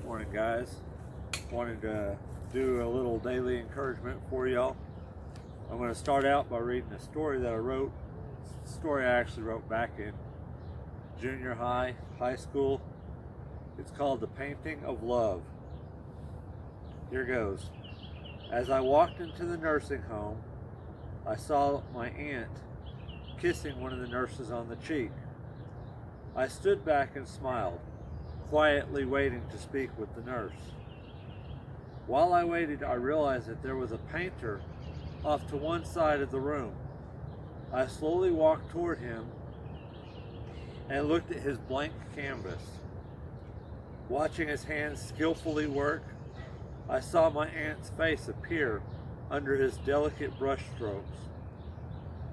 Morning, guys. Wanted to do a little daily encouragement for y'all. I'm going to start out by reading a story that I wrote. It's a story I actually wrote back in junior high school. It's called The Painting of Love. Here goes. As I walked into the nursing home, I saw my aunt kissing one of the nurses on the cheek. I stood back and smiled, quietly waiting to speak with the nurse. While I waited, I realized that there was a painter off to one side of the room. I slowly walked toward him and looked at his blank canvas. Watching his hands skillfully work, I saw my aunt's face appear under his delicate brush strokes.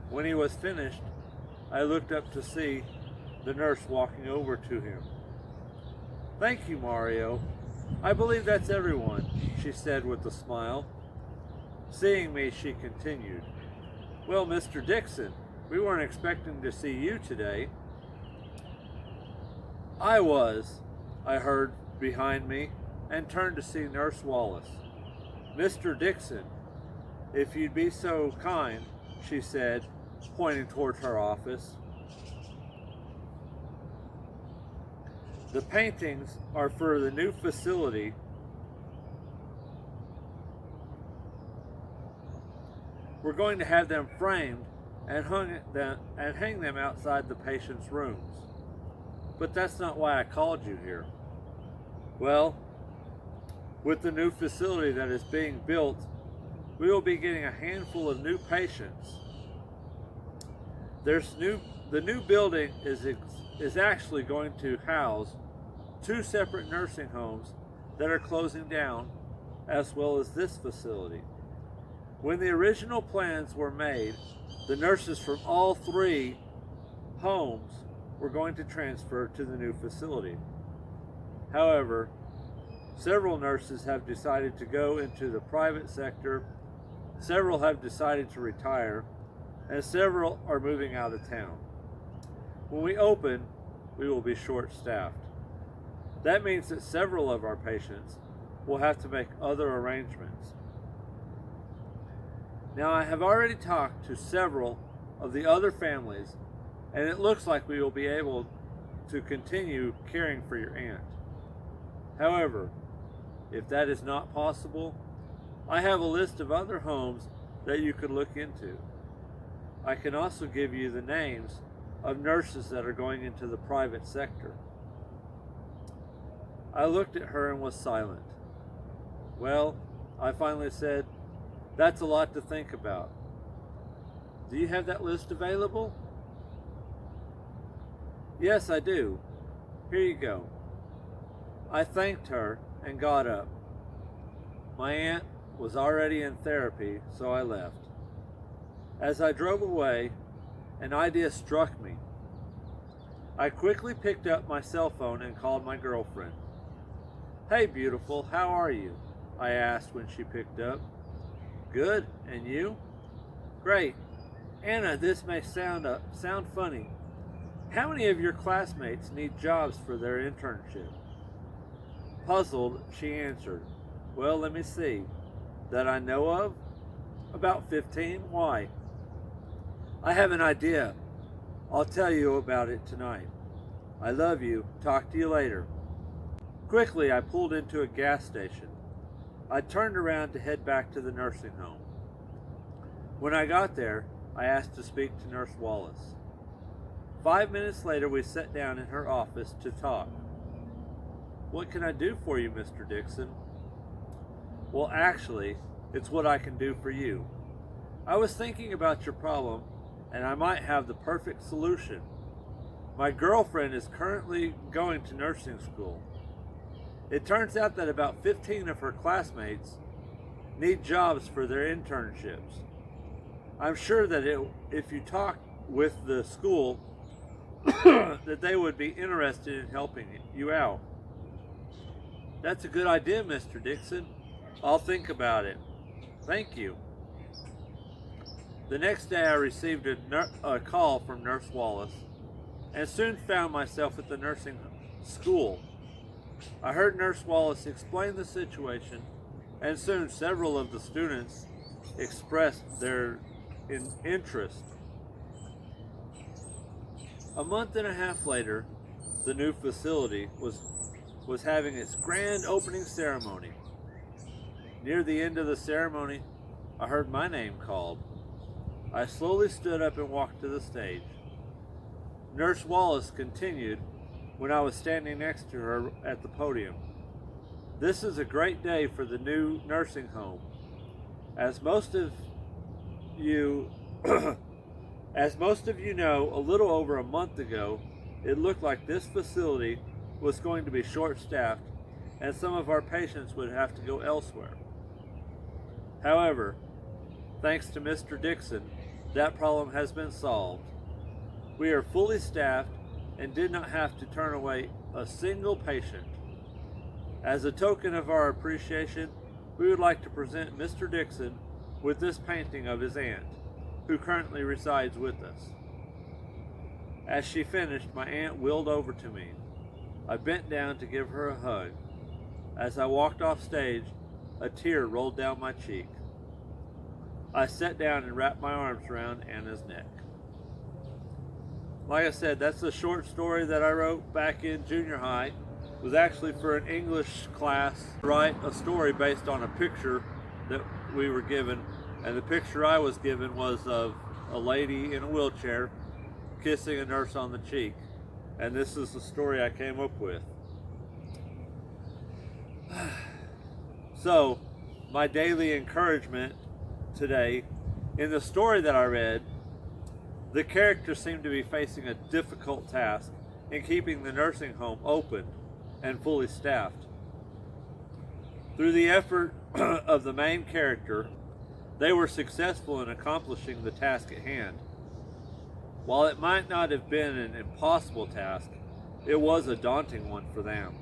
When he was finished, I looked up to see the nurse walking over to him. "Thank you, Mario. I believe that's everyone," she said with a smile. Seeing me, she continued, "Well, Mr. Dixon, we weren't expecting to see you today." I heard behind me, and turned to see Nurse Wallace. "Mr. Dixon, if you'd be so kind," she said, pointing towards her office. "The paintings are for the new facility. We're going to have them framed and hang them outside the patient's rooms. But that's not why I called you here." "Well, with the new facility that is being built, we will be getting a handful of new patients. The new building is actually going to house 2 separate nursing homes that are closing down, as well as this facility. When the original plans were made, the nurses from all 3 homes were going to transfer to the new facility. However, several nurses have decided to go into the private sector, several have decided to retire, and several are moving out of town. When we open, we will be short-staffed. That means that several of our patients will have to make other arrangements. Now, I have already talked to several of the other families, and it looks like we will be able to continue caring for your aunt. However, if that is not possible, I have a list of other homes that you could look into. I can also give you the names of nurses that are going into the private sector." I looked at her and was silent. "Well," I finally said, "that's a lot to think about. Do you have that list available?" "Yes, I do. Here you go." I thanked her and got up. My aunt was already in therapy, so I left. As I drove away, an idea struck me. I quickly picked up my cell phone and called my girlfriend. "Hey, beautiful, how are you?" I asked when she picked up. "Good, and you?" "Great. Anna, this may sound funny. How many of your classmates need jobs for their internship?" Puzzled, she answered, "Well, let me see. That I know of? About 15. Why?" "I have an idea. I'll tell you about it tonight. I love you. Talk to you later." Quickly, I pulled into a gas station. I turned around to head back to the nursing home. When I got there, I asked to speak to Nurse Wallace. 5 minutes later, we sat down in her office to talk. "What can I do for you, Mr. Dixon?" "Well, actually, it's what I can do for you. I was thinking about your problem, and I might have the perfect solution. My girlfriend is currently going to nursing school. It turns out that about 15 of her classmates need jobs for their internships. I'm sure that if you talk with the school, that they would be interested in helping you out." "That's a good idea, Mr. Dixon. I'll think about it. Thank you." The next day, I received a call from Nurse Wallace and soon found myself at the nursing school. I heard Nurse Wallace explain the situation, and soon several of the students expressed their interest. A month and a half later, the new facility was having its grand opening ceremony. Near the end of the ceremony, I heard my name called. I slowly stood up and walked to the stage. Nurse Wallace continued when I was standing next to her at the podium. This is a great day for the new nursing home. As most of you know, a little over a month ago, it looked like this facility was going to be short-staffed and some of our patients would have to go elsewhere. However, thanks to Mr. Dixon, that problem has been solved. We are fully staffed and did not have to turn away a single patient. As a token of our appreciation, we would like to present Mr. Dixon with this painting of his aunt, who currently resides with us. As she finished, my aunt wheeled over to me. I bent down to give her a hug. As I walked off stage, a tear rolled down my cheek. I sat down and wrapped my arms around Anna's neck. Like I said, that's a short story that I wrote back in junior high. It was actually for an English class to write a story based on a picture that we were given. And the picture I was given was of a lady in a wheelchair kissing a nurse on the cheek. And this is the story I came up with. So, my daily encouragement today, in the story that I read, the characters seem to be facing a difficult task in keeping the nursing home open and fully staffed. Through the effort of the main character, they were successful in accomplishing the task at hand. While it might not have been an impossible task, it was a daunting one for them.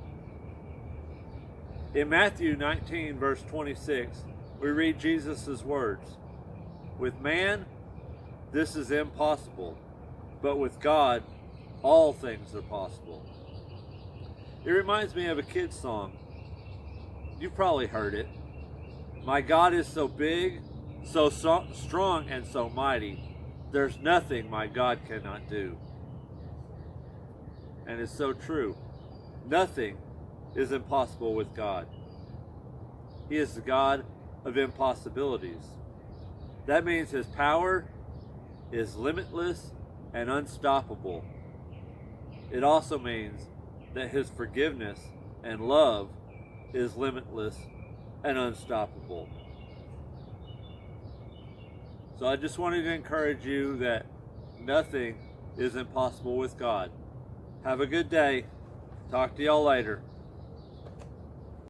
In Matthew 19, verse 26, we read Jesus' words, "With man, this is impossible, but with God, all things are possible." It reminds me of a kid's song. You've probably heard it. "My God is so big, so strong, and so mighty. There's nothing my God cannot do." And it's so true. Nothing is impossible with God. He is the God of impossibilities. That means his power is limitless and unstoppable. It also means that his forgiveness and love is limitless and unstoppable. So I just wanted to encourage you that nothing is impossible with God. Have a good day. Talk to y'all later.